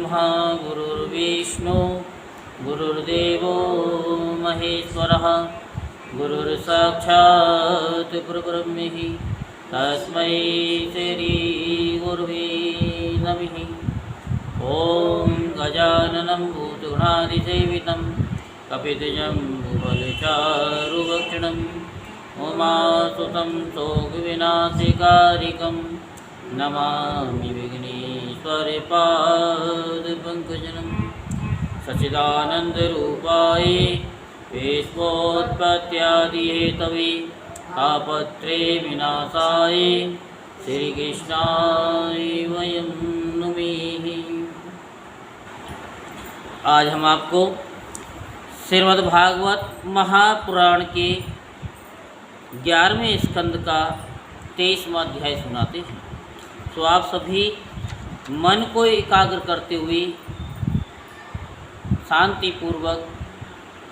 गुरुर्ब्रह्मा गुरुर्विष्णु गुरुर्देवो महेश्वरः गुरुर्साक्षात् परब्रह्म तस्मै श्री गुरुवे नमः। ओम गजाननं भूतगणादिसेवितं कपितजम्बुफलचारुभक्षणं उमासुतं शोकविनाशकारिकं नमामि विघ्नेश्वरपादपङ्कजं सच्चिदानन्दरूपाय विश्वोत्पत्त्यादिहेतवे तापत्रे विनाशाय श्रीकृष्णाय वयं नमः। आज हम आपको श्रीमद्भागवत महापुराण के 11वें स्कंद का 23वां अध्याय सुनाते हैं। तो आप सभी मन को एकाग्र करते हुए शांतिपूर्वक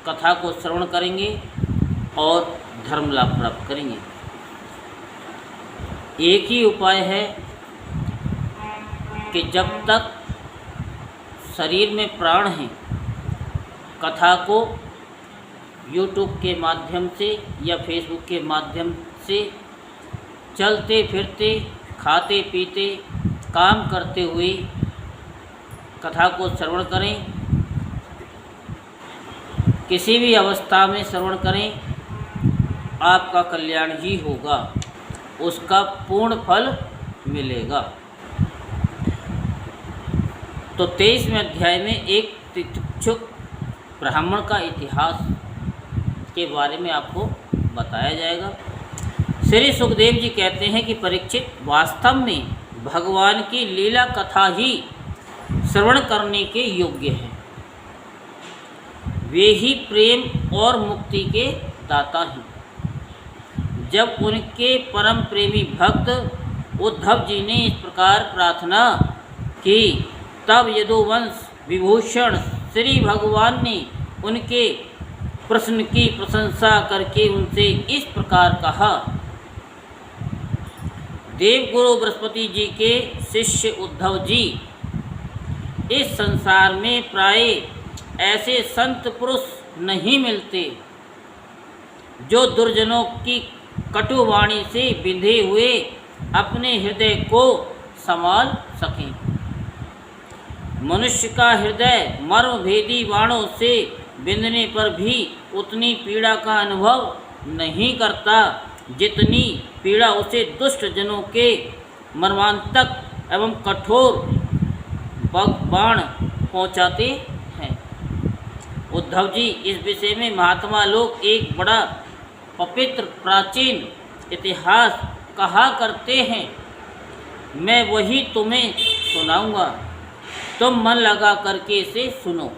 कथा को श्रवण करेंगे और धर्म लाभ प्राप्त करेंगे। एक ही उपाय है कि जब तक शरीर में प्राण है, कथा को YouTube के माध्यम से या Facebook के माध्यम से चलते फिरते, खाते पीते, काम करते हुए कथा को श्रवण करें। किसी भी अवस्था में श्रवण करें, आपका कल्याण ही होगा, उसका पूर्ण फल मिलेगा। तो 23वें अध्याय में एक तितिक्षुक ब्राह्मण का इतिहास के बारे में आपको बताया जाएगा। श्री सुखदेव जी कहते हैं कि परीक्षित, वास्तव में भगवान की लीला कथा ही श्रवण करने के योग्य है। वे ही प्रेम और मुक्ति के दाता हैं। जब उनके परम प्रेमी भक्त उद्धव जी ने इस प्रकार प्रार्थना की, तब यदुवंश विभूषण श्री भगवान ने उनके प्रश्न की प्रशंसा करके उनसे इस प्रकार कहा। देवगुरु बृहस्पति जी के शिष्य उद्धव जी, इस संसार में प्राय ऐसे संत पुरुष नहीं मिलते जो दुर्जनों की कटुवाणी से बिंधे हुए अपने हृदय को संभाल सकें। मनुष्य का हृदय मर्मभेदी बाणों से बिंधने पर भी उतनी पीड़ा का अनुभव नहीं करता जितनी पीड़ा उसे दुष्ट जनों के मर्मांतक एवं कठोर बाण पहुँचाते हैं। उद्धव जी इस विषय में महात्मा लोग एक बड़ा पवित्र प्राचीन इतिहास कहा करते हैं। मैं वही तुम्हें सुनाऊंगा, तुम मन लगा करके इसे सुनो।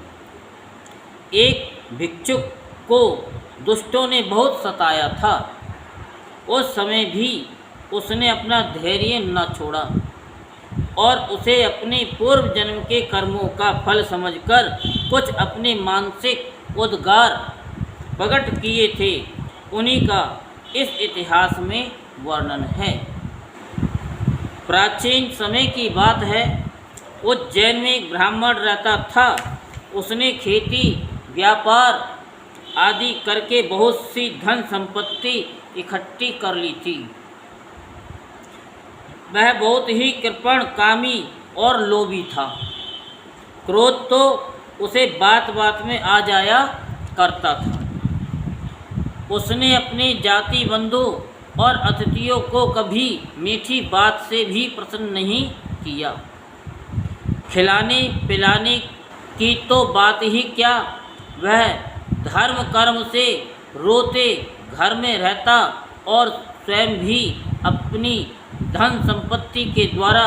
एक भिक्षुक को दुष्टों ने बहुत सताया था। उस समय भी उसने अपना धैर्य न छोड़ा और उसे अपने पूर्व जन्म के कर्मों का फल समझकर कुछ अपने मानसिक उद्गार प्रकट किए थे। उन्हीं का इस इतिहास में वर्णन है। प्राचीन समय की बात है। उज्जैन में एक ब्राह्मण रहता था। उसने खेती व्यापार आदि करके बहुत सी धन संपत्ति इकट्ठी कर ली थी। वह बहुत ही कृपण, कामी और लोभी था। क्रोध तो उसे बात बात में आ जाया करता था। उसने अपने जाति बंधु और अतिथियों को कभी मीठी बात से भी प्रसन्न नहीं किया। खिलाने पिलाने की तो बात ही क्या, वह धर्म कर्म से रोते घर में रहता और स्वयं भी अपनी धन संपत्ति के द्वारा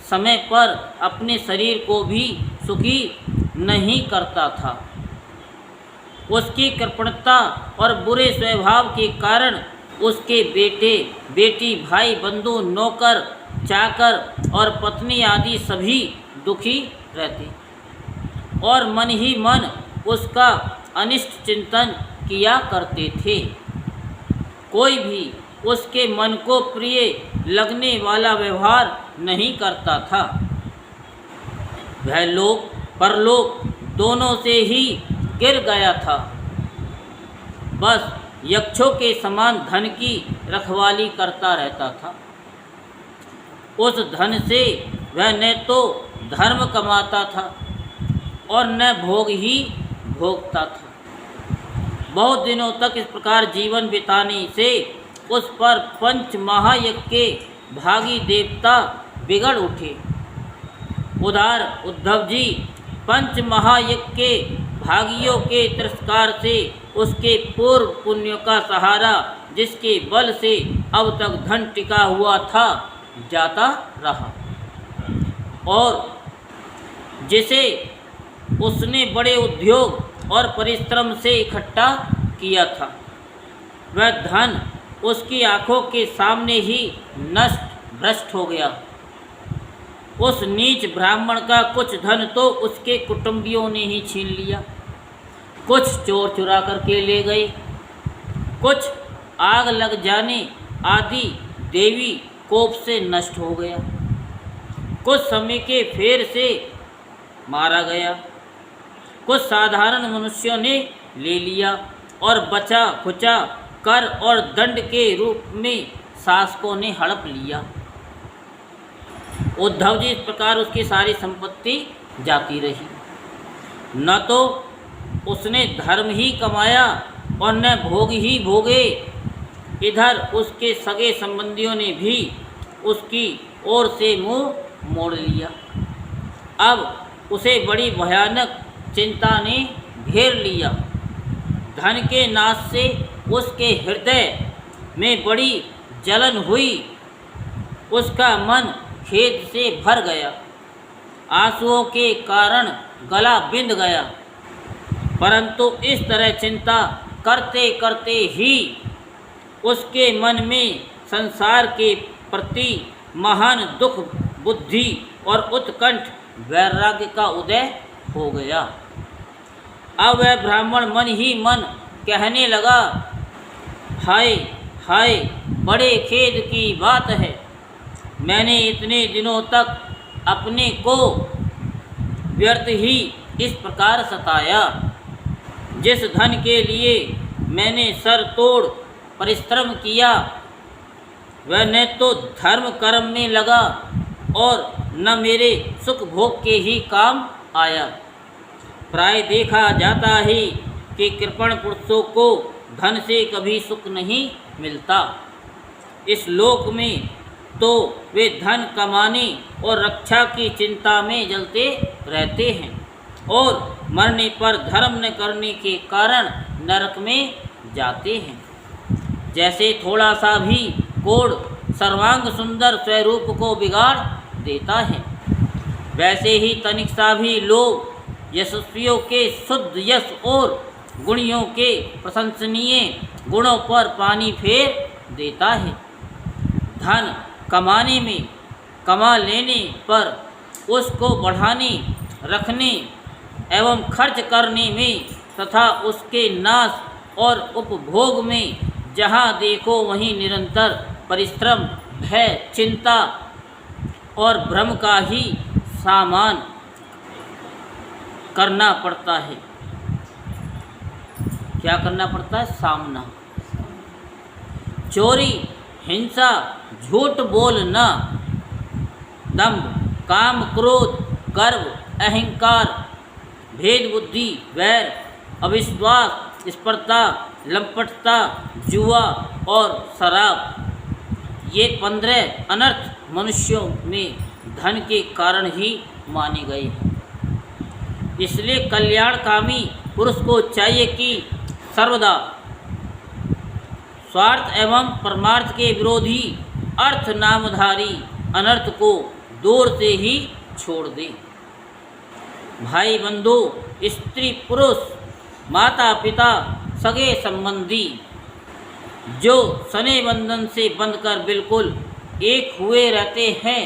समय पर अपने शरीर को भी सुखी नहीं करता था। उसकी कृपणता और बुरे स्वभाव के कारण उसके बेटे बेटी, भाई बंधु, नौकर चाकर और पत्नी आदि सभी दुखी रहते और मन ही मन उसका अनिष्ट चिंतन किया करते थे। कोई भी उसके मन को प्रिय लगने वाला व्यवहार नहीं करता था। वह लोक परलोक दोनों से ही गिर गया था। बस यक्षों के समान धन की रखवाली करता रहता था। उस धन से वह न तो धर्म कमाता था और न भोग ही भोगता था। बहुत दिनों तक इस प्रकार जीवन बिताने से उस पर पंच महायज्ञ के भागी देवता बिगड़ उठे। उदार उद्धव जी पंच महायज्ञ के भागियों के तिरस्कार से उसके पूर्व पुण्य का सहारा, जिसके बल से अब तक धन टिका हुआ था, जाता रहा और जिसे उसने बड़े उद्योग और परिश्रम से इकट्ठा किया था, वह धन उसकी आंखों के सामने ही नष्ट भ्रष्ट हो गया। उस नीच ब्राह्मण का कुछ धन तो उसके कुटुंबियों ने ही छीन लिया, कुछ चोर चुरा करके ले गए, कुछ आग लग जाने आदि देवी कोप से नष्ट हो गया, कुछ समय के फेर से मारा गया, कुछ साधारण मनुष्यों ने ले लिया और बचा खुचा कर और दंड के रूप में शासकों ने हड़प लिया। उद्धव जी इस प्रकार उसकी सारी संपत्ति जाती रही। न तो उसने धर्म ही कमाया और न भोग ही भोगे। इधर उसके सगे संबंधियों ने भी उसकी ओर से मुंह मोड़ लिया। अब उसे बड़ी भयानक चिंता ने घेर लिया। धन के नाश से उसके हृदय में बड़ी जलन हुई। उसका मन खेद से भर गया, आंसुओं के कारण गला बिंद गया। परंतु इस तरह चिंता करते करते ही उसके मन में संसार के प्रति महान दुख बुद्धि और उत्कंठ वैराग्य का उदय हो गया। अब वह ब्राह्मण मन ही मन कहने लगा, हाय हाय, बड़े खेद की बात है, मैंने इतने दिनों तक अपने को व्यर्थ ही इस प्रकार सताया। जिस धन के लिए मैंने सर तोड़ परिश्रम किया, वह न तो धर्म कर्म में लगा और न मेरे सुख भोग के ही काम आया। प्राय देखा जाता है कि कृपण पुरुषों को धन से कभी सुख नहीं मिलता। इस लोक में तो वे धन कमाने और रक्षा की चिंता में जलते रहते हैं और मरने पर धर्म न करने के कारण नरक में जाते हैं। जैसे थोड़ा सा भी कोढ़ सर्वांग सुंदर स्वरूप को बिगाड़ देता है, वैसे ही तनिक सा भी लोभ यशस्वियों के शुद्ध यश और गुणियों के प्रशंसनीय गुणों पर पानी फेर देता है। धन कमाने में, कमा लेने पर उसको बढ़ाने, रखने एवं खर्च करने में तथा उसके नाश और उपभोग में जहाँ देखो वहीं निरंतर परिश्रम, भय, चिंता और भ्रम का ही सामना करना पड़ता है। क्या करना पड़ता है? सामना। चोरी, हिंसा, झूठ बोलना, दंभ, काम, क्रोध, गर्व, अहंकार, भेद बुद्धि, वैर, अविश्वास, स्पर्धा, लंपटता, जुआ और शराब, ये 15 अनर्थ मनुष्यों में धन के कारण ही माने गए हैं। इसलिए कल्याणकामी पुरुष को चाहिए कि सर्वदा स्वार्थ एवं परमार्थ के विरोधी अर्थ नामधारी अनर्थ को दूर से ही छोड़ दे। भाई बंधु, स्त्री पुरुष, माता पिता, सगे संबंधी जो सने बंधन से बंधकर बिल्कुल एक हुए रहते हैं,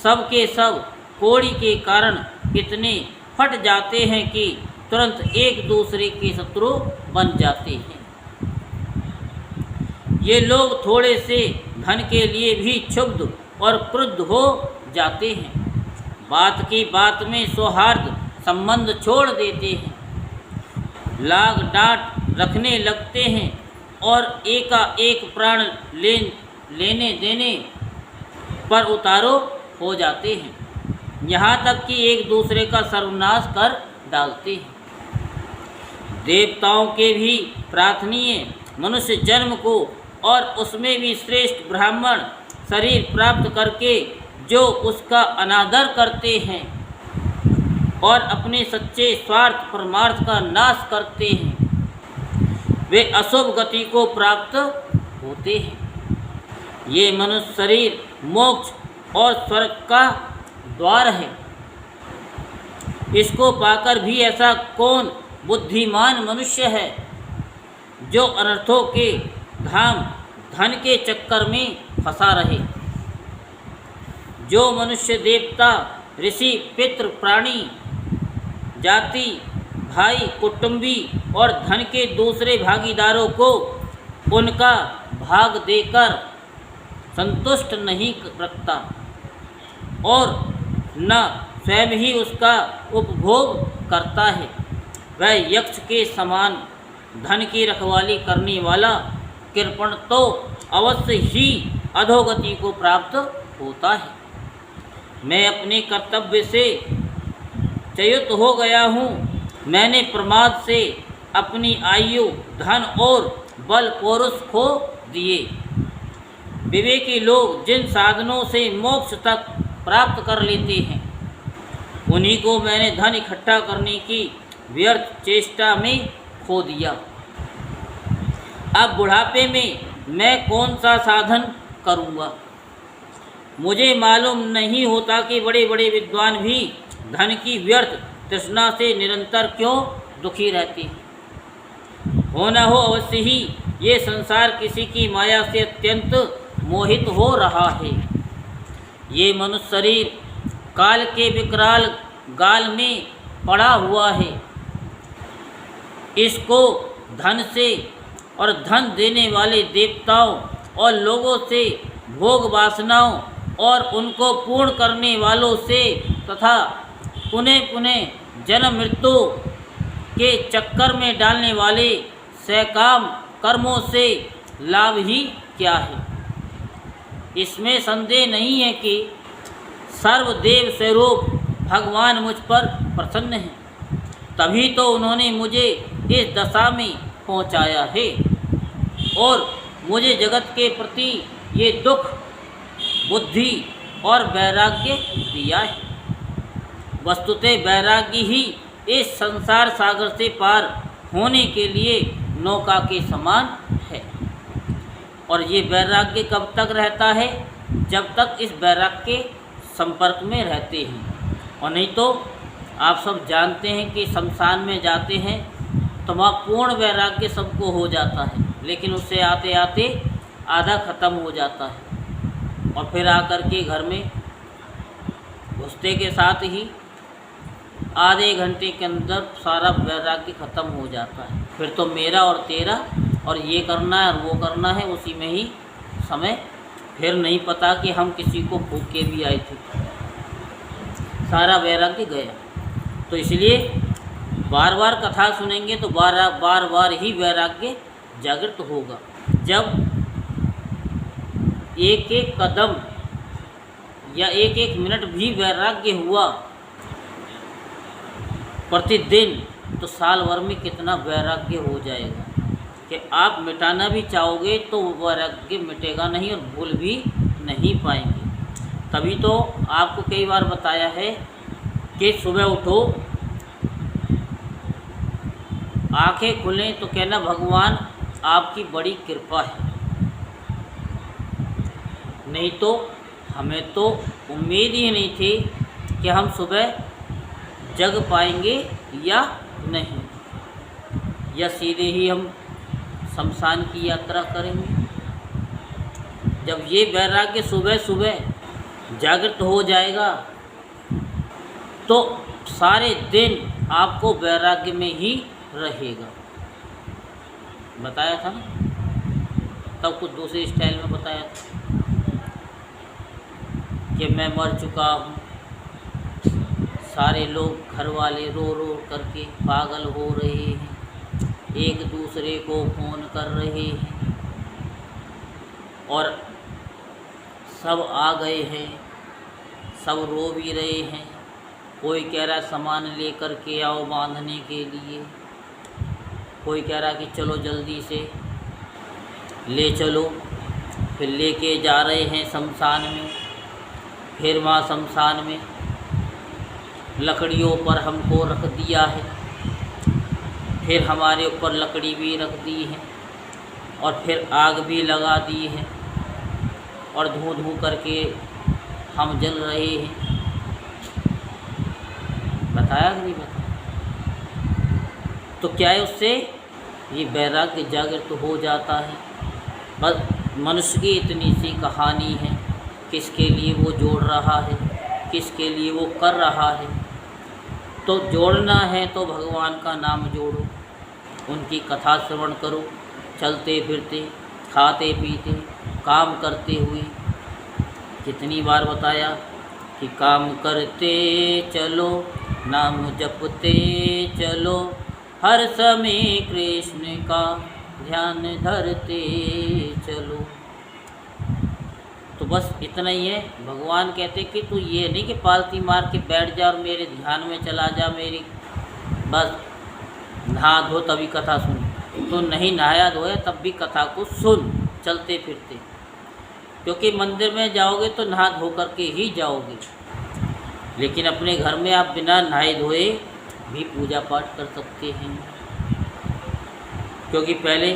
सब के सब कोड़ी के कारण इतने फट जाते हैं कि तुरंत एक दूसरे के शत्रु बन जाते हैं। ये लोग थोड़े से धन के लिए भी क्षुब्ध और क्रुद्ध हो जाते हैं। बात की बात में सौहार्द संबंध छोड़ देते हैं, लाग डांट रखने लगते हैं और एकाएक प्राण लेने देने पर उतारो हो जाते हैं, यहाँ तक कि एक दूसरे का सर्वनाश कर डालते हैं। देवताओं के भी प्रार्थनीय मनुष्य जन्म को और उसमें भी श्रेष्ठ ब्राह्मण शरीर प्राप्त करके जो उसका अनादर करते हैं और अपने सच्चे स्वार्थ परमार्थ का नाश करते हैं, वे अशुभ गति को प्राप्त होते हैं। ये मनुष्य शरीर मोक्ष और स्वर्ग का द्वार है। इसको पाकर भी ऐसा कौन बुद्धिमान मनुष्य है जो अनर्थों के धाम धन के चक्कर में फंसा रहे। जो मनुष्य देवता ऋषि पितृ प्राणी जाति भाई कुटुंबी और धन के दूसरे भागीदारों को उनका भाग देकर संतुष्ट नहीं रखता और न स्वयं ही उसका उपभोग करता है, वह यक्ष के समान धन की रखवाली करने वाला कृपण तो अवश्य ही अधोगति को प्राप्त होता है। मैं अपने कर्तव्य से च्युत हो गया हूँ। मैंने प्रमाद से अपनी आयु धन और बल पौरुष खो दिए। विवेकी लोग जिन साधनों से मोक्ष तक प्राप्त कर लेते हैं, उन्हीं को मैंने धन इकट्ठा करने की व्यर्थ चेष्टा में खो दिया। अब बुढ़ापे में मैं कौन सा साधन करूँगा? मुझे मालूम नहीं होता कि बड़े बड़े विद्वान भी धन की व्यर्थ तृष्णा से निरंतर क्यों दुखी रहते हैं। होना हो अवश्य ही ये संसार किसी की माया से अत्यंत मोहित हो रहा है। ये मनुष्य शरीर काल के विकराल गाल में पड़ा हुआ है। इसको धन से और धन देने वाले देवताओं और लोगों से, भोग वासनाओं और उनको पूर्ण करने वालों से तथा पुनः पुनः जन्म मृत्यु के चक्कर में डालने वाले सकाम कर्मों से लाभ ही क्या है। इसमें संदेह नहीं है कि सर्वदेव स्वरूप भगवान मुझ पर प्रसन्न हैं, तभी तो उन्होंने मुझे इस दशा में पहुंचाया है और मुझे जगत के प्रति ये दुख बुद्धि और वैराग्य दिया है। वस्तुतः वैराग्य ही इस संसार सागर से पार होने के लिए नौका के समान है। और ये वैराग्य कब तक रहता है? जब तक इस वैराग्य के संपर्क में रहते हैं। और नहीं तो आप सब जानते हैं कि शमशान में जाते हैं तो वहाँ पूर्ण वैराग्य सबको हो जाता है, लेकिन उससे आते आते आधा ख़त्म हो जाता है और फिर आकर के घर में घुसते के साथ ही आधे घंटे के अंदर सारा वैराग्य ख़त्म हो जाता है। फिर तो मेरा और तेरा और ये करना है और वो करना है, उसी में ही समय, फिर नहीं पता कि हम किसी को भूख के भी आए थे, सारा वैराग्य गया। तो इसलिए बार बार कथा सुनेंगे तो बार बार ही वैराग्य जागृत होगा। जब एक एक कदम या एक एक मिनट भी वैराग्य हुआ प्रतिदिन, तो साल भर में कितना वैराग्य हो जाएगा कि आप मिटाना भी चाहोगे तो वैराग्य मिटेगा नहीं और भूल भी नहीं पाएंगे। तभी तो आपको कई बार बताया है कि सुबह उठो, आंखें खुलें तो कहना भगवान आपकी बड़ी कृपा है, नहीं तो हमें तो उम्मीद ही नहीं थी कि हम सुबह जग पाएंगे या नहीं, या सीधे ही हम शमशान की यात्रा करेंगे। जब ये वैराग्य सुबह सुबह जागृत हो जाएगा तो सारे दिन आपको वैराग्य में ही रहेगा। बताया था ना, तब कुछ दूसरे स्टाइल में बताया था कि मैं मर चुका हूँ, सारे लोग घर वाले रो रो करके पागल हो रहे हैं, एक दूसरे को फ़ोन कर रहे हैं और सब आ गए हैं, सब रो भी रहे हैं। कोई कह रहा है सामान लेकर के आओ बांधने के लिए, कोई कह रहा कि चलो जल्दी से ले चलो। फिर लेके जा रहे हैं शमशान में। फिर वहाँ शमशान में लकड़ियों पर हमको रख दिया है, फिर हमारे ऊपर लकड़ी भी रख दी है और फिर आग भी लगा दी है और धूं धूं करके हम जल रहे हैं। बताया कि नहीं बताया? तो क्या है, उससे ये वैराग्य जागृत हो जाता है। बस मनुष्य की इतनी सी कहानी है, किसके लिए वो जोड़ रहा है, किसके लिए वो कर रहा है। तो जोड़ना है तो भगवान का नाम जोड़ो, उनकी कथा श्रवण करो, चलते फिरते, खाते पीते, काम करते हुए। कितनी बार बताया कि काम करते चलो, नाम जपते चलो, हर समय कृष्ण का ध्यान धरते चलो। तो बस इतना ही है। भगवान कहते कि तू ये नहीं कि पालती मार के बैठ जा और मेरे ध्यान में चला जा, मेरी बस नहा धो तभी कथा सुन। तो नहीं नहाया धोया तब भी कथा को सुन चलते फिरते, क्योंकि मंदिर में जाओगे तो नहा धो करके ही जाओगे, लेकिन अपने घर में आप बिना नहाए धोए भी पूजा पाठ कर सकते हैं। क्योंकि पहले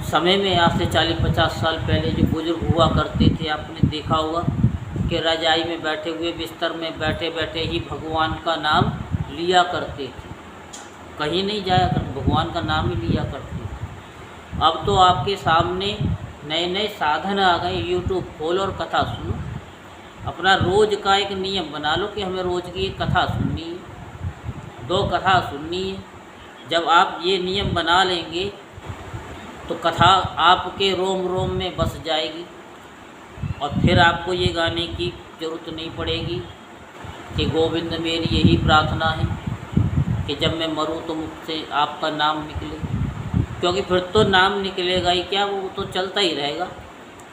समय में, आज से 40-50 साल पहले जो बुजुर्ग हुआ करते थे, आपने देखा होगा कि रजाई में बैठे हुए, बिस्तर में बैठे बैठे ही भगवान का नाम लिया करते थे, कहीं नहीं जाया करते, भगवान का नाम ही लिया करते थे। अब तो आपके सामने नए नए साधन आ गए, यूट्यूब खोलो और कथा सुनो। अपना रोज़ का एक नियम बना लो कि हमें रोज़ की एक कथा सुननी है, 2 कथा सुननी है। जब आप ये नियम बना लेंगे तो कथा आपके रोम रोम में बस जाएगी और फिर आपको ये गाने की ज़रूरत नहीं पड़ेगी कि गोविंद मेरी यही प्रार्थना है कि जब मैं मरूं तो मुझसे आपका नाम निकले, क्योंकि फिर तो नाम निकलेगा ही क्या, वो तो चलता ही रहेगा।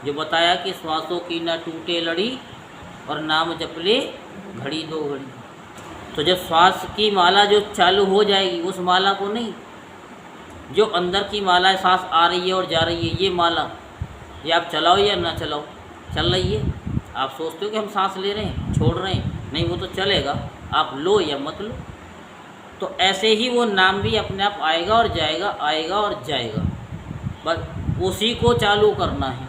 जो बताया कि श्वासों की ना टूटे लड़ी और नाम जप ले घड़ी दो घड़ी। तो जब श्वास की माला जो चालू हो जाएगी, उस माला को नहीं, जो अंदर की माला है, सांस आ रही है और जा रही है, ये माला, ये आप चलाओ या ना चलाओ, चल रही है। आप सोचते हो कि हम सांस ले रहे हैं, छोड़ रहे हैं, नहीं, वो तो चलेगा, आप लो या मत लो। तो ऐसे ही वो नाम भी अपने आप आएगा और जाएगा, आएगा और जाएगा, बस उसी को चालू करना है,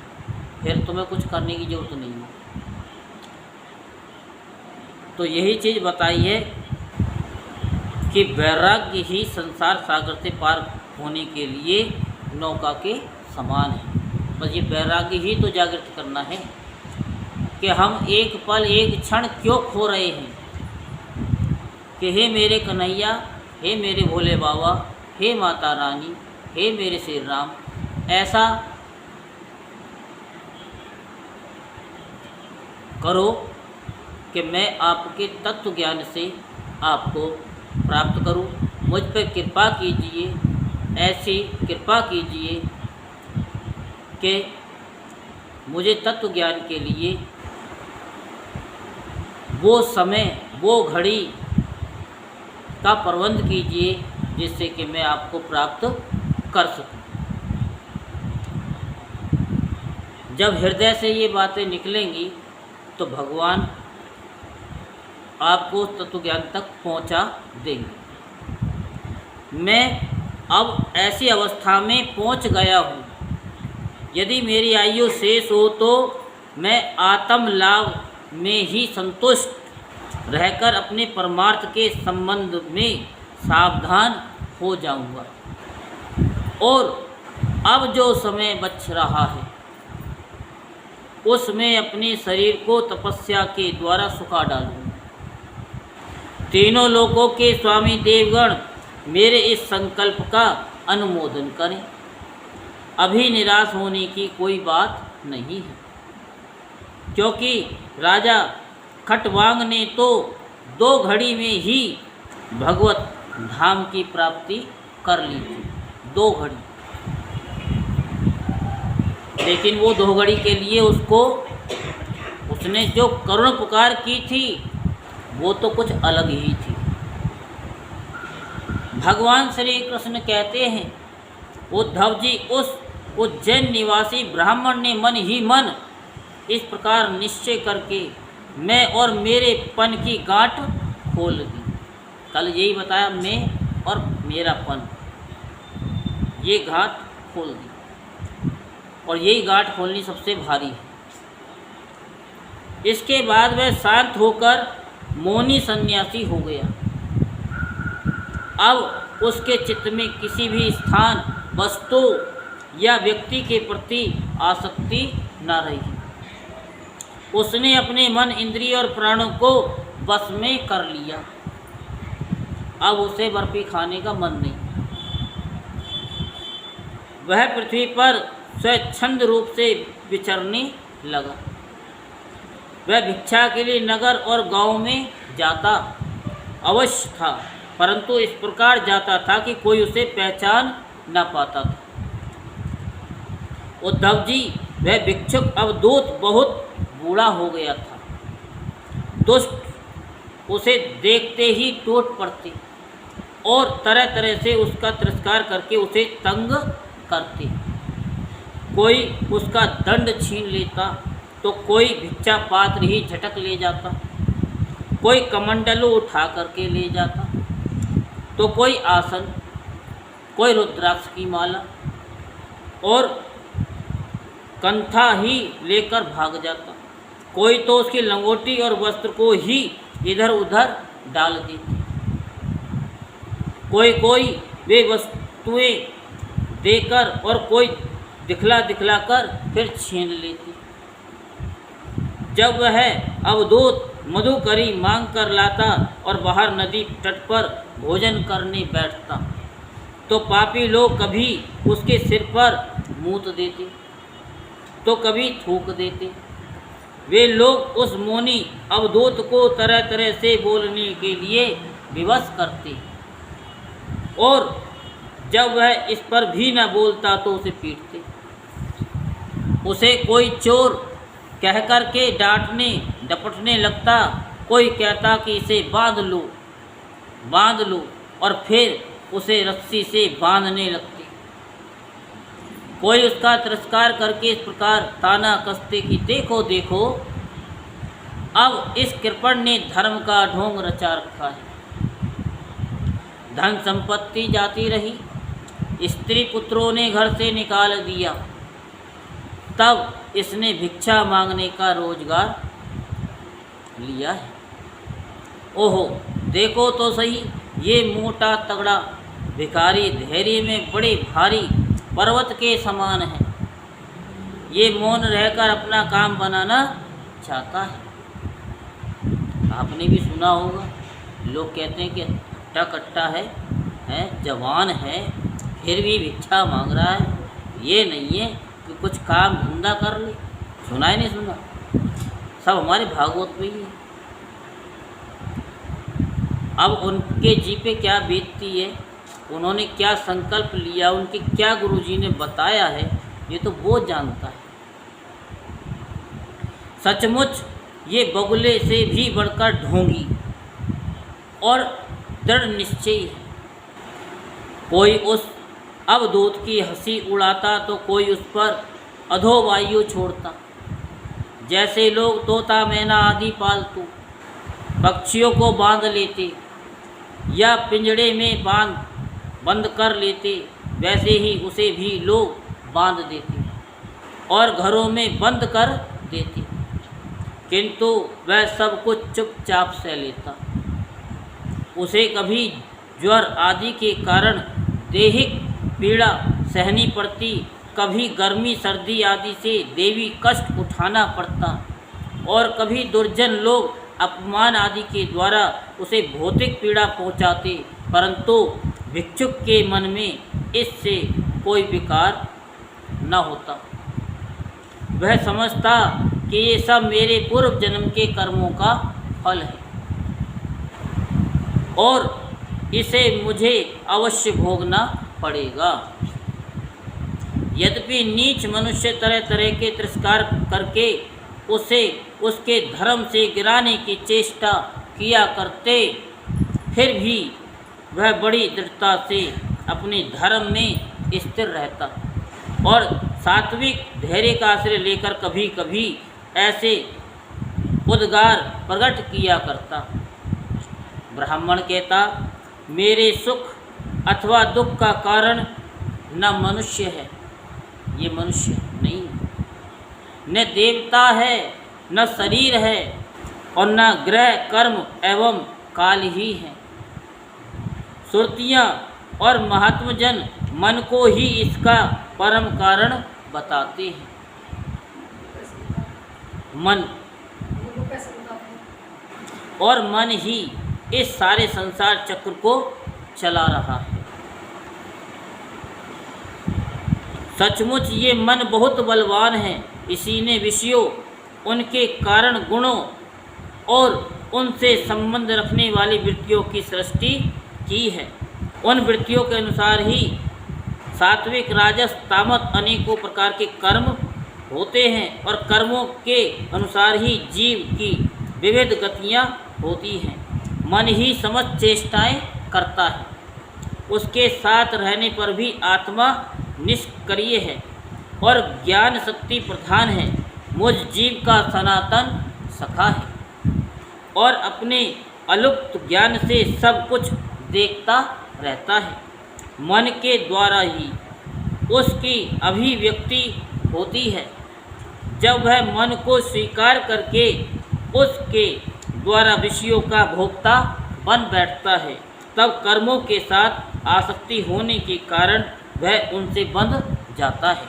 फिर तुम्हें कुछ करने की ज़रूरत नहीं है। तो यही चीज़ बताई है कि वैराग्य ही संसार सागर से पार होने के लिए नौका के समान है। बस ये वैराग्य ही तो जागृत करना है कि हम एक पल एक क्षण क्यों खो रहे हैं, कि हे मेरे कन्हैया, हे मेरे भोले बाबा, हे माता रानी, हे मेरे श्री राम, ऐसा करो कि मैं आपके तत्व ज्ञान से आपको प्राप्त करूं। मुझ पर कृपा कीजिए, ऐसी कृपा कीजिए कि मुझे तत्व ज्ञान के लिए वो समय, वो घड़ी का प्रबंध कीजिए जिससे कि मैं आपको प्राप्त कर सकूं। जब हृदय से ये बातें निकलेंगी तो भगवान आपको तत्व ज्ञान तक पहुंचा देंगे। मैं अब ऐसी अवस्था में पहुंच गया हूँ, यदि मेरी आयु शेष हो तो मैं आत्म लाभ में ही संतुष्ट रहकर अपने परमार्थ के संबंध में सावधान हो जाऊंगा, और अब जो समय बच रहा है उसमें अपने शरीर को तपस्या के द्वारा सुखा डालूंगा। तीनों लोकों के स्वामी देवगण मेरे इस संकल्प का अनुमोदन करें। अभी निराश होने की कोई बात नहीं है, क्योंकि राजा खटवांग ने तो 2 घड़ी में ही भगवत धाम की प्राप्ति कर ली थी। 2 घड़ी। लेकिन वो 2 घड़ी के लिए उसने जो करुण पुकार की थी वो तो कुछ अलग ही थी। भगवान श्री कृष्ण कहते हैं, उद्धव जी, उस उज्जैन निवासी ब्राह्मण ने मन ही मन इस प्रकार निश्चय करके मैं और मेरे पन की गांठ खोल दी। कल यही बताया, मैं और मेरा पन, ये गांठ खोल दी, और यही गांठ खोलनी सबसे भारी है। इसके बाद वह शांत होकर मौनी सन्यासी हो गया। अब उसके चित्त में किसी भी स्थान, वस्तु या व्यक्ति के प्रति आसक्ति न रही। उसने अपने मन, इंद्रिय और प्राणों को बस में कर लिया। अब उसे बर्फी खाने का मन नहीं। वह पृथ्वी पर स्वच्छंद रूप से विचरने लगा। वह भिक्षा के लिए नगर और गांव में जाता अवश्य था, परंतु इस प्रकार जाता था कि कोई उसे पहचान न पाता था। उद्धव जी, वह भिक्षुक अवधूत बहुत बूढ़ा हो गया था। दुष्ट उसे देखते ही टूट पड़ते और तरह तरह से उसका तिरस्कार करके उसे तंग करते। कोई उसका दंड छीन लेता तो कोई भिक्षा पात्र ही झटक ले जाता, कोई कमंडलू उठा करके ले जाता, तो कोई आसन, कोई रुद्राक्ष की माला और कंथा ही लेकर भाग जाता। कोई तो उसकी लंगोटी और वस्त्र को ही इधर उधर डाल देती। कोई वे वस्तुएं देकर और कोई दिखला कर फिर छीन लेती। जब वह अवधूत मधुकरी मांग कर लाता और बाहर नदी तट पर भोजन करने बैठता, तो पापी लोग कभी उसके सिर पर मूत देते तो कभी थूक देते। वे लोग उस मौनी अवधूत को तरह तरह से बोलने के लिए विवश करते, और जब वह इस पर भी न बोलता तो उसे पीटते। उसे कोई चोर कह कर के डांटने डपटने लगता, कोई कहता कि इसे बांध लो, और फिर उसे रस्सी से बांधने लगते। कोई उसका तिरस्कार करके इस प्रकार ताना कसते कि देखो देखो, अब इस कृपण ने धर्म का ढोंग रचा रखा है। धन संपत्ति जाती रही, स्त्री पुत्रों ने घर से निकाल दिया, तब इसने भिक्षा मांगने का रोजगार लिया है। ओहो, देखो तो सही, ये मोटा तगड़ा भिखारी धैर्य में बड़े भारी पर्वत के समान है। ये मौन रहकर अपना काम बनाना चाहता है। आपने भी सुना होगा, लोग कहते हैं कि हट्टा कट्टा है, जवान है, फिर भी भिक्षा मांग रहा है। ये नहीं है कि कुछ काम धंधा कर ले। सुना ही नहीं सुना? सब हमारे भागवत में ही है। अब उनके जी पे क्या बीतती है, उन्होंने क्या संकल्प लिया, उनके क्या गुरुजी ने बताया है, ये तो वो जानता है। सचमुच ये बगुले से भी बढ़कर ढोंगी और दृढ़ निश्चयी है। कोई उस अवधूत की हंसी उड़ाता तो कोई उस पर अधोवायु छोड़ता। जैसे लोग तोता मैना आदि पालतू पक्षियों को बांध लेते या पिंजड़े में बंद कर लेते, वैसे ही उसे भी लोग बांध देते और घरों में बंद कर देते, किंतु वह सब कुछ चुपचाप सह लेता। उसे कभी ज्वर आदि के कारण दैहिक पीड़ा सहनी पड़ती, कभी गर्मी सर्दी आदि से देवी कष्ट उठाना पड़ता, और कभी दुर्जन लोग अपमान आदि के द्वारा उसे भौतिक पीड़ा पहुँचाते, परंतु भिक्षुक के मन में इससे कोई विकार न होता। वह समझता कि ये सब मेरे पूर्व जन्म के कर्मों का फल है। और इसे मुझे अवश्य भोगना पड़ेगा। यद्यपि नीच मनुष्य तरह तरह के तिरस्कार करके उसे उसके धर्म से गिराने की चेष्टा किया करते, फिर भी वह बड़ी दृढ़ता से अपने धर्म में स्थिर रहता और सात्विक धैर्य का आश्रय लेकर कभी कभी ऐसे उद्गार प्रकट किया करता। ब्राह्मण कहता, मेरे सुख अथवा दुख का कारण न मनुष्य है, ये मनुष्य नहीं है, न देवता है, न शरीर है और न ग्रह कर्म एवं काल ही है। श्रुतियाँ और महात्मजन मन को ही इसका परम कारण बताते हैं। मन और मन ही इस सारे संसार चक्र को चला रहा है। सचमुच ये मन बहुत बलवान है। इसी ने विषयों, उनके कारण गुणों और उनसे संबंध रखने वाली वृत्तियों की सृष्टि की है। उन वृत्तियों के अनुसार ही सात्विक, राजस, तामस अनेकों प्रकार के कर्म होते हैं और कर्मों के अनुसार ही जीव की विविध गतियाँ होती हैं। मन ही समस्त चेष्टाएं करता है। उसके साथ रहने पर भी आत्मा निष्क्रिय है और ज्ञान शक्ति प्रधान है। मुझ जीव का सनातन सखा है और अपने अलुप्त ज्ञान से सब कुछ देखता रहता है। मन के द्वारा ही उसकी अभिव्यक्ति होती है। जब वह मन को स्वीकार करके उसके द्वारा विषयों का भोक्ता बन बैठता है, तब कर्मों के साथ आसक्ति होने के कारण वह उनसे बंध जाता है।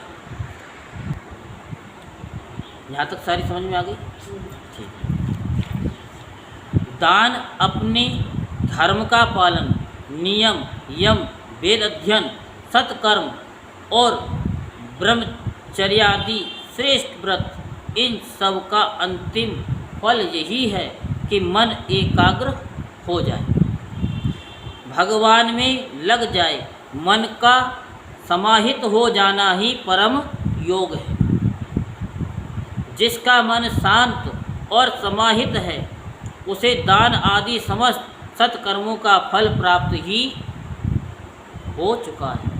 यहाँ तक सारी समझ में आ गई? ठीक। दान, अपने धर्म का पालन, नियम, यम, वेद अध्ययन, सत्कर्म और ब्रह्मचर्यादि श्रेष्ठ व्रत, इन सब का अंतिम फल यही है कि मन एकाग्र हो जाए, भगवान में लग जाए। मन का समाहित हो जाना ही परम योग है। जिसका मन शांत और समाहित है, उसे दान आदि समस्त सत्कर्मों का फल प्राप्त ही हो चुका है।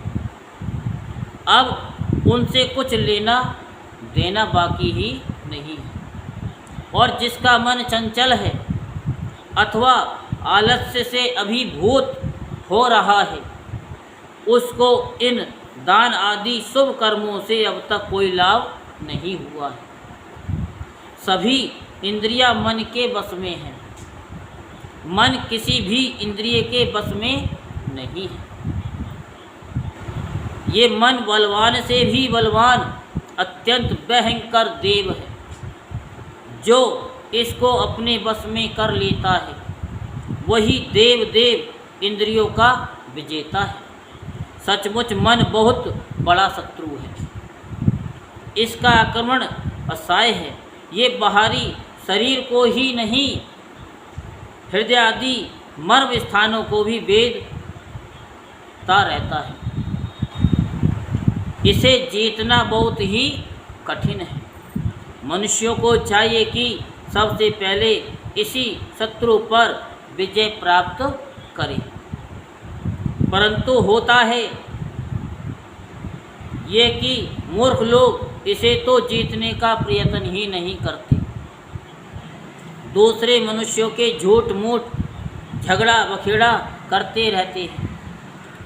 अब उनसे कुछ लेना देना बाकी ही नहीं है। और जिसका मन चंचल है अथवा आलस्य से अभिभूत हो रहा है, उसको इन दान आदि शुभ कर्मों से अब तक कोई लाभ नहीं हुआ है। सभी इंद्रियां मन के बस में हैं। मन किसी भी इंद्रिय के बस में नहीं है। ये मन बलवान से भी बलवान अत्यंत भयंकर देव है। जो इसको अपने बस में कर लेता है, वही देव इंद्रियों का विजेता है। सचमुच मन बहुत बड़ा शत्रु है। इसका आक्रमण असह्य है। ये बाहरी शरीर को ही नहीं, हृदय आदि मर्म स्थानों को भी वेदता रहता है। इसे जीतना बहुत ही कठिन है। मनुष्यों को चाहिए कि सबसे पहले इसी शत्रु पर विजय प्राप्त करें, परंतु होता है ये कि मूर्ख लोग इसे तो जीतने का प्रयत्न ही नहीं करते। दूसरे मनुष्यों के झूठ मूठ झगड़ा बखेड़ा करते रहते हैं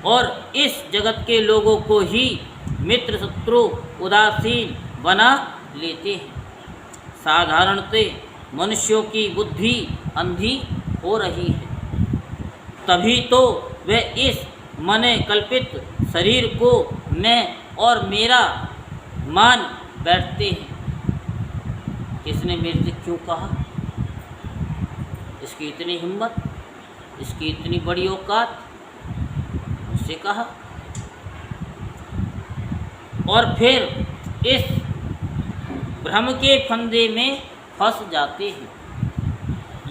और इस जगत के लोगों को ही मित्र शत्रु उदासीन बना लेते हैं। साधारणतः मनुष्यों की बुद्धि अंधी हो रही है, तभी तो वे इस मने कल्पित शरीर को मैं और मेरा मान बैठते हैं। किसने मेरे से क्यों कहा? इसकी इतनी हिम्मत, इसकी इतनी बड़ी औकात, मुझसे कहा। और फिर इस भ्रम के फंदे में फंस जाते हैं।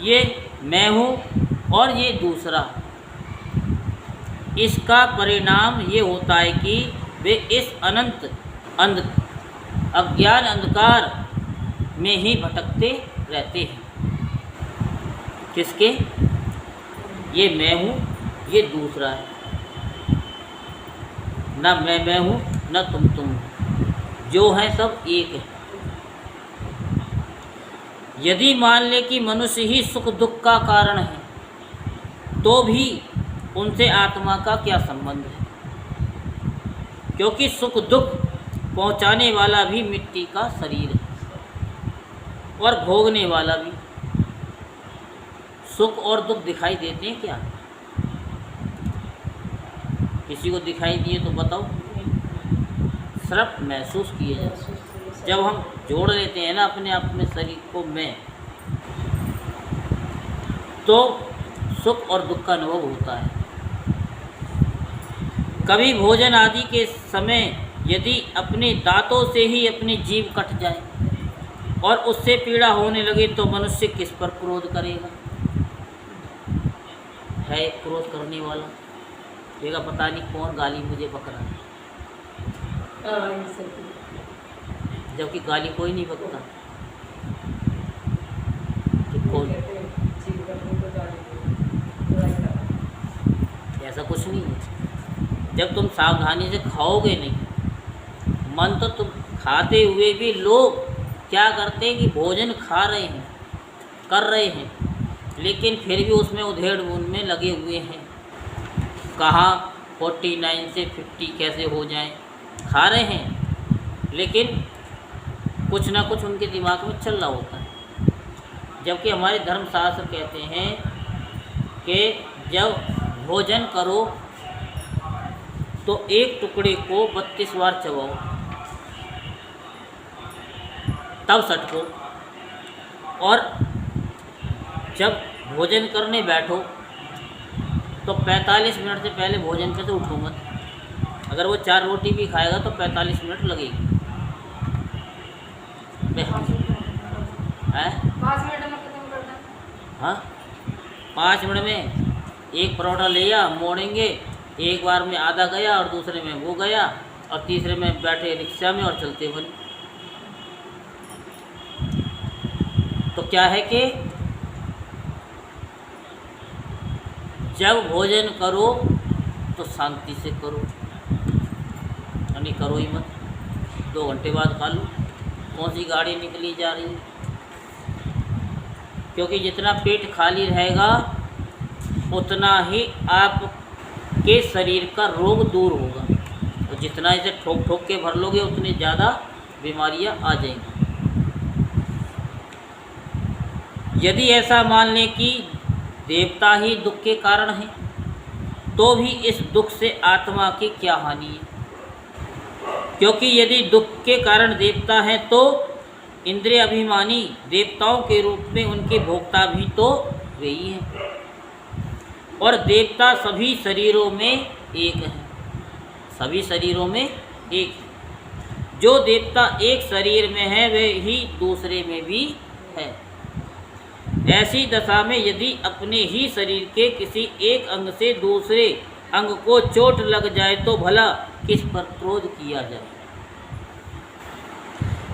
ये मैं हूँ, और ये दूसरा। इसका परिणाम ये होता है कि वे इस अनंत अज्ञान अंधकार में ही भटकते रहते हैं। किसके? ये मैं हूँ, ये दूसरा है। न मैं हूँ, न तुम हो, जो है सब एक है। यदि मान ले कि मनुष्य ही सुख दुख का कारण है, तो भी उनसे आत्मा का क्या संबंध है? क्योंकि सुख दुख पहुँचाने वाला भी मिट्टी का शरीर है और भोगने वाला भी। सुख और दुख दिखाई देते हैं क्या? किसी को दिखाई दिए तो बताओ। सिर्फ महसूस किए जाते। जब हम जोड़ लेते हैं ना अपने आप में शरीर को मैं, तो सुख और दुख का अनुभव होता है। कभी भोजन आदि के समय यदि अपने दांतों से ही अपनी जीभ कट जाए और उससे पीड़ा होने लगे तो मनुष्य किस पर क्रोध करेगा? है क्रोध करने वाला, देखा पता नहीं कौन गाली मुझे बक रहा है, जबकि गाली कोई नहीं बकता। तो कौन? ऐसा कुछ नहीं है। जब तुम सावधानी से खाओगे नहीं, मन तो तुम खाते हुए भी लोग क्या करते हैं कि भोजन खा रहे हैं, कर रहे हैं, लेकिन फिर भी उसमें उधेड़ बुन में लगे हुए हैं। कहाँ 49 से 50 कैसे हो जाएं, खा रहे हैं, लेकिन कुछ ना कुछ उनके दिमाग में चल रहा होता है। जबकि हमारे धर्मशास्त्र कहते हैं कि जब भोजन करो तो एक टुकड़े को 32 बार चबाओ, तब सटको, और जब भोजन करने बैठो तो 45 मिनट से पहले भोजन पे तो उठो मत। अगर वो 4 रोटी भी खाएगा तो 45 मिनट लगेगी। 5 मिनट में खत्म करना। हाँ, 5 मिनट में एक परोठा लिया, मोड़ेंगे, एक बार में आधा गया और दूसरे में वो गया और तीसरे में बैठे रिक्शा में और चलते बने। तो क्या है कि जब भोजन करो तो शांति से करो, यानी करो ही मत 2 घंटे बाद खा लो। कौन सी गाड़ी निकली जा रही है? क्योंकि जितना पेट खाली रहेगा उतना ही आपके शरीर का रोग दूर होगा, और जितना इसे ठोक ठोक के भर लोगे उतनी ज़्यादा बीमारियां आ जाएंगी। यदि ऐसा मान लें कि देवता ही दुख के कारण हैं, तो भी इस दुख से आत्मा की क्या हानि है? क्योंकि यदि दुख के कारण देवता हैं तो इंद्रिय अभिमानी देवताओं के रूप में उनके भोक्ता भी तो वे ही हैं, और देवता सभी शरीरों में एक है। सभी शरीरों में एक है। जो देवता एक शरीर में है वे ही दूसरे में भी है। ऐसी दशा में यदि अपने ही शरीर के किसी एक अंग से दूसरे अंग को चोट लग जाए तो भला किस पर क्रोध किया जाए?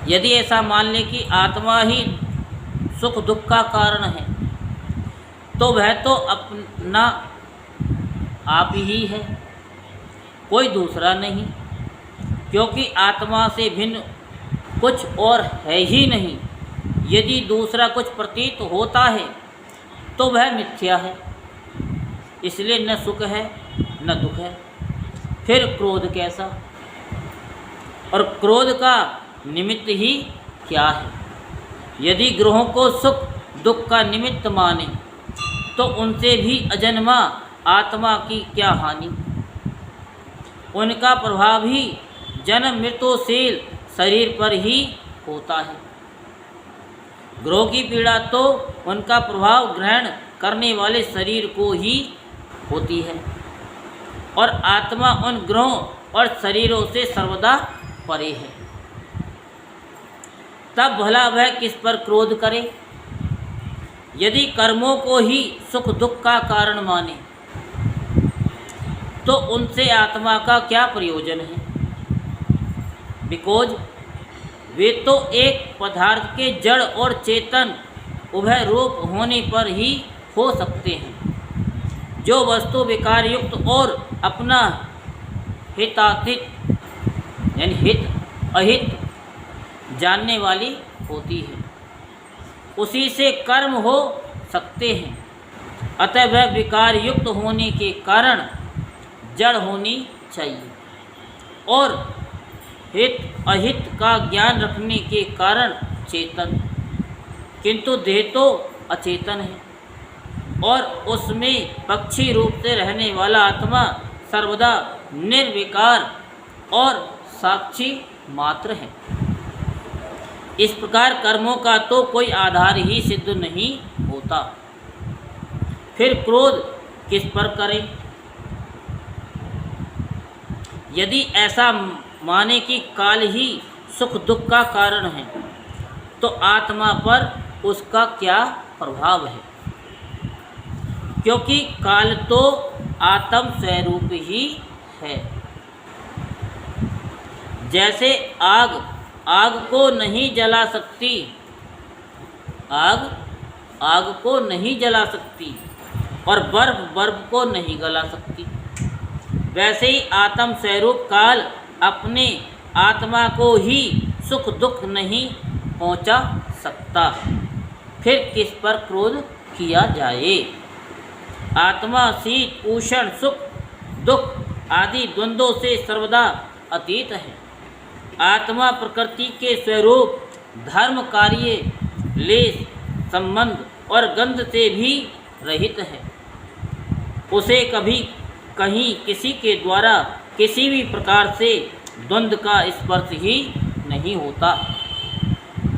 यदि ऐसा मान लें कि आत्मा ही सुख दुख का कारण है, तो वह तो अपना आप ही है, कोई दूसरा नहीं, क्योंकि आत्मा से भिन्न कुछ और है ही नहीं। यदि दूसरा कुछ प्रतीत होता है तो वह मिथ्या है, इसलिए न सुख है न दुख है। फिर क्रोध कैसा? और क्रोध का निमित्त ही क्या है? यदि ग्रहों को सुख दुख का निमित्त माने तो उनसे भी अजन्मा आत्मा की क्या हानि? उनका प्रभाव ही जन्म मृत्युशील शरीर पर ही होता है। ग्रहों की पीड़ा तो उनका प्रभाव ग्रहण करने वाले शरीर को ही होती है, और आत्मा उन ग्रहों और शरीरों से सर्वदा परे है। तब भला वह किस पर क्रोध करे? यदि कर्मों को ही सुख दुख का कारण माने तो उनसे आत्मा का क्या प्रयोजन है? बिकॉज वे तो एक पदार्थ के जड़ और चेतन उभय रूप होने पर ही हो सकते हैं। जो वस्तु विकार युक्त और अपना हिताहित यानी हित अहित जानने वाली होती है, उसी से कर्म हो सकते हैं। अतः वह विकार युक्त होने के कारण जड़ होनी चाहिए और हित अहित का ज्ञान रखने के कारण चेतन, किंतु देह तो अचेतन है और उसमें पक्षी रूप से रहने वाला आत्मा सर्वदा निर्विकार और साक्षी मात्र है। इस प्रकार कर्मों का तो कोई आधार ही सिद्ध नहीं होता। फिर क्रोध किस पर करें? यदि ऐसा माने कि काल ही सुख दुख का कारण है तो आत्मा पर उसका क्या प्रभाव है? क्योंकि काल तो आत्म स्वरूप ही है। जैसे आग आग को नहीं जला सकती, आग को नहीं जला सकती और बर्फ बर्फ को नहीं गला सकती, वैसे ही आत्म स्वरूप काल अपने आत्मा को ही सुख दुख नहीं पहुंचा सकता। फिर किस पर क्रोध किया जाए? आत्मा शीत उष्ण सुख दुख आदि द्वंद्वों से सर्वदा अतीत है। आत्मा प्रकृति के स्वरूप धर्म कार्य लेस संबंध और गंध से भी रहित है। उसे कभी कहीं किसी के द्वारा किसी भी प्रकार से द्वंद्व का स्पर्श ही नहीं होता।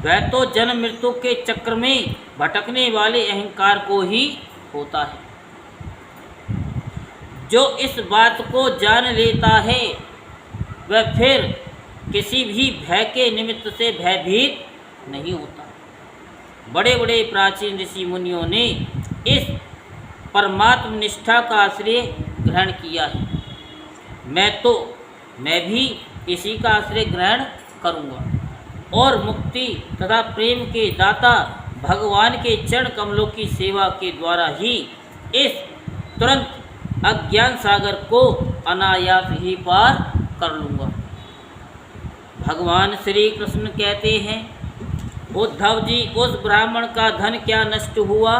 वह तो जन्म मृत्यु के चक्र में भटकने वाले अहंकार को ही होता है। जो इस बात को जान लेता है वह फिर किसी भी भय के निमित्त से भयभीत नहीं होता। बड़े बड़े प्राचीन ऋषि मुनियों ने इस परमात्म निष्ठा का आश्रय ग्रहण किया है। मैं भी इसी का आश्रय ग्रहण करूँगा और मुक्ति तथा प्रेम के दाता भगवान के चरण कमलों की सेवा के द्वारा ही इस तुरंत अज्ञान सागर को अनायास ही पार कर लूँगा। भगवान श्री कृष्ण कहते हैं, उद्धव जी, उस ब्राह्मण का धन क्या नष्ट हुआ?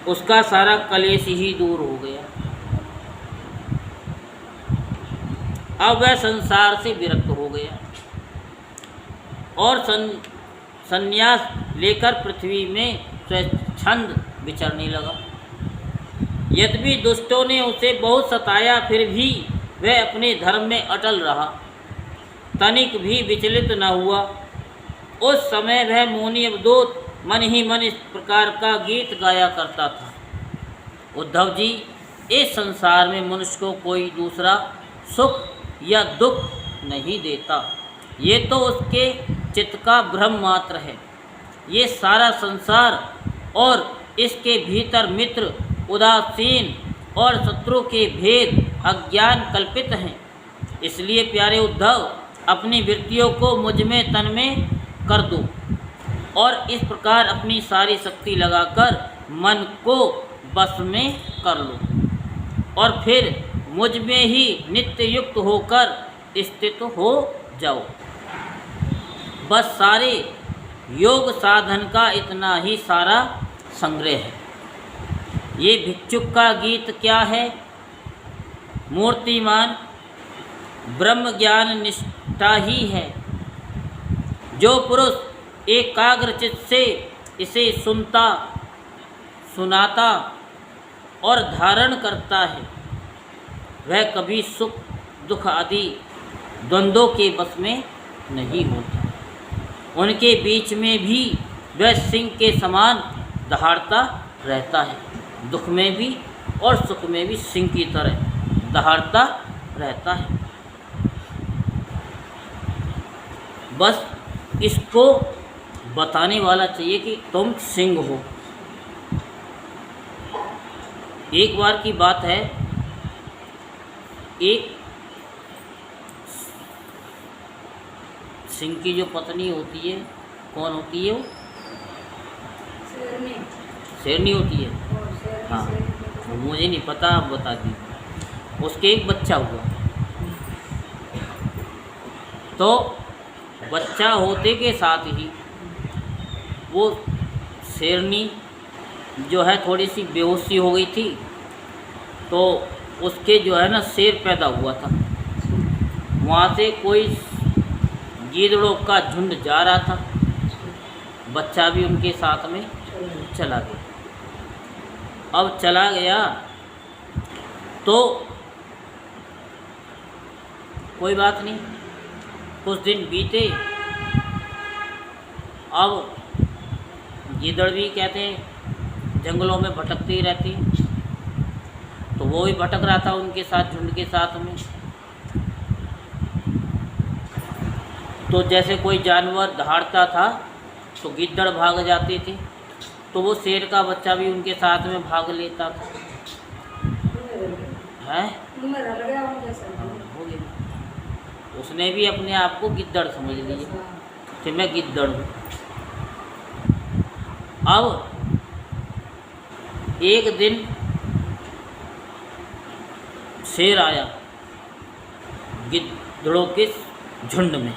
उसका सारा कलेश ही दूर हो गया। अब वह संसार से विरक्त हो गया और संन्यास लेकर पृथ्वी में स्वच्छंद विचरने लगा। यद्यपि दुष्टों ने उसे बहुत सताया, फिर भी वह अपने धर्म में अटल रहा, तनिक भी विचलित न हुआ। उस समय वह मौनी अवधूत मन ही मन इस प्रकार का गीत गाया करता था। उद्धव जी, इस संसार में मनुष्य को कोई दूसरा सुख या दुख नहीं देता। ये तो उसके चित्त का भ्रम मात्र है। ये सारा संसार और इसके भीतर मित्र, उदासीन और शत्रु के भेद अज्ञान कल्पित हैं। इसलिए प्यारे उद्धव, अपनी वृत्तियों को मुझ में तन में कर दो और इस प्रकार अपनी सारी शक्ति लगाकर मन को बस में कर लो और फिर मुझ में ही नित्य युक्त होकर स्थित हो जाओ। बस सारे योग साधन का इतना ही सारा संग्रह है। ये भिक्षुक का गीत क्या है? मूर्तिमान ब्रह्म ज्ञान निष्ठा ही है। जो पुरुष एकाग्रचित्त से इसे सुनता, सुनाता और धारण करता है, वह कभी सुख दुख आदि द्वंद्वों के बस में नहीं होता। उनके बीच में भी वह सिंह के समान दहाड़ता रहता है। दुख में भी और सुख में भी सिंह की तरह दहाड़ता रहता है। बस इसको बताने वाला चाहिए कि तुम सिंह हो। एक बार की बात है, एक सिंह की जो पत्नी होती है, कौन होती है वो? शेरनी होती है। हाँ, मुझे नहीं पता, आप बता दीजिए। उसके एक बच्चा हुआ, तो बच्चा होते के साथ ही वो शेरनी जो है थोड़ी सी बेहोशी हो गई थी, तो उसके जो है ना शेर पैदा हुआ था। वहाँ से कोई गीदड़ों का झुंड जा रहा था, बच्चा भी उनके साथ में चला गया। अब चला गया तो कोई बात नहीं, कुछ दिन बीते। अब गीदड़ भी कहते हैं जंगलों में भटकती ही रहती है, तो वो भी भटक रहा था उनके साथ, झुंड के साथ में। तो जैसे कोई जानवर दहाड़ता था तो गिद्दड़ भाग जाते थे, तो वो शेर का बच्चा भी उनके साथ में भाग लेता था। है हो गया, उसने भी अपने आप को गिद्दड़ समझ लिया कि मैं गिद्दड़ हूँ। अब एक दिन शेर आया, गिद्दड़ों के झुंड में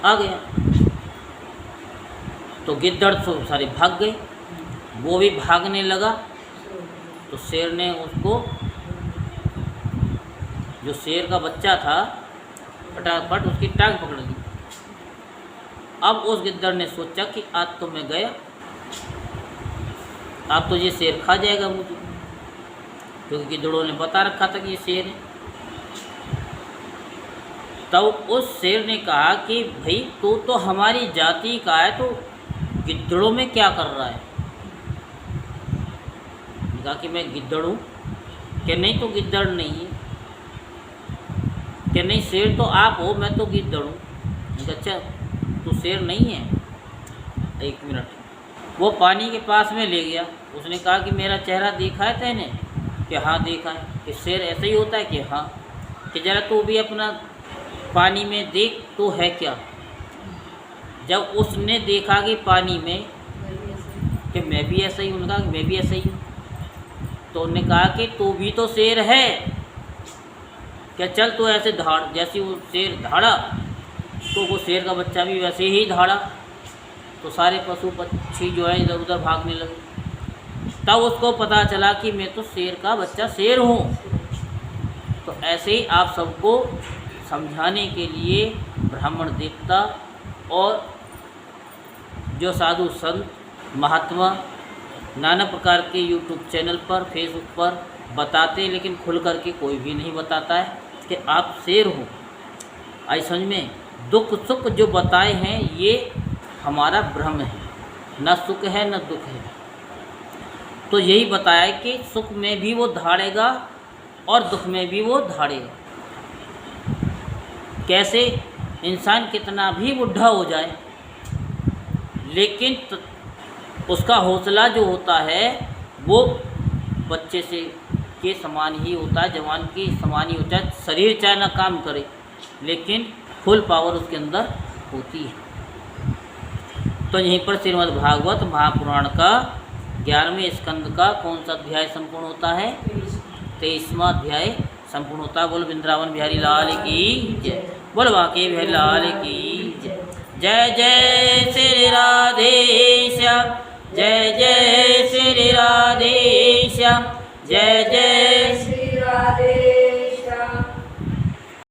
आ गया, तो गिद्दड़ तो सारे भाग गए, वो भी भागने लगा। तो शेर ने उसको, जो शेर का बच्चा था, फटाफट उसकी टांग पकड़ ली। अब उस गिद्दड़ ने सोचा कि आज तो मैं गया, अब तो ये शेर खा जाएगा मुझे, क्योंकि गिद्दड़ों ने बता रखा था कि ये शेर है। तब उस शेर ने कहा कि भाई तू तो हमारी जाति का है, तो गिद्दड़ों में क्या कर रहा है? कहा कि मैं गिद्दड़ हूँ। कि नहीं, तो गिद्दड़ नहीं है। कि नहीं, शेर तो आप हो, मैं तो गिद्दड़ हूँ। अच्छा, तू शेर नहीं है? एक मिनट। वो पानी के पास में ले गया, उसने कहा कि मेरा चेहरा देखा है तेने? कि हाँ देखा है। कि शेर ऐसा ही होता है? कि हाँ। कि ज़रा तू भी अपना पानी में देख, तो है क्या? जब उसने देखा कि पानी में, कि मैं भी ऐसा ही हूँ, उन्होंने कहा कि मैं भी ऐसा ही हूँ। तो उन्होंने कहा कि तू भी तो शेर है, क्या चल तो ऐसे धाड़। जैसे वो शेर धाड़ा तो वो शेर का बच्चा भी वैसे ही धाड़ा, तो सारे पशु पक्षी जो है इधर उधर भागने लगे। तब उसको पता चला कि मैं तो शेर का बच्चा शेर हूँ। तो ऐसे ही आप सबको समझाने के लिए ब्राह्मण देवता और जो साधु संत महात्मा नाना प्रकार के यूट्यूब चैनल पर, फेसबुक पर बताते, लेकिन खुल कर के कोई भी नहीं बताता है कि आप शेर हो। आई समझ में? दुख सुख जो बताए हैं ये हमारा भ्रम है, न सुख है न दुख है। तो यही बताया कि सुख में भी वो धाड़ेगा और दुख में भी वो धाड़ेगा। कैसे? इंसान कितना भी बुढ़ा हो जाए, लेकिन उसका हौसला जो होता है वो बच्चे से के समान ही होता है, जवान के समान ही होता है। शरीर चाहे ना काम करे, लेकिन फुल पावर उसके अंदर होती है। तो यहीं पर श्रीमद् भागवत महापुराण का 11वें स्कंद का कौन सा अध्याय संपूर्ण होता है? 23वां अध्याय संपूर्ण होता है। बोल वृंदावन बिहारी लाल की जय, बोल बांके बिहारी लाल की जय। जय जय श्री राधेश्याम, जय जय श्री राधेश्याम, जय जय श्री राधे।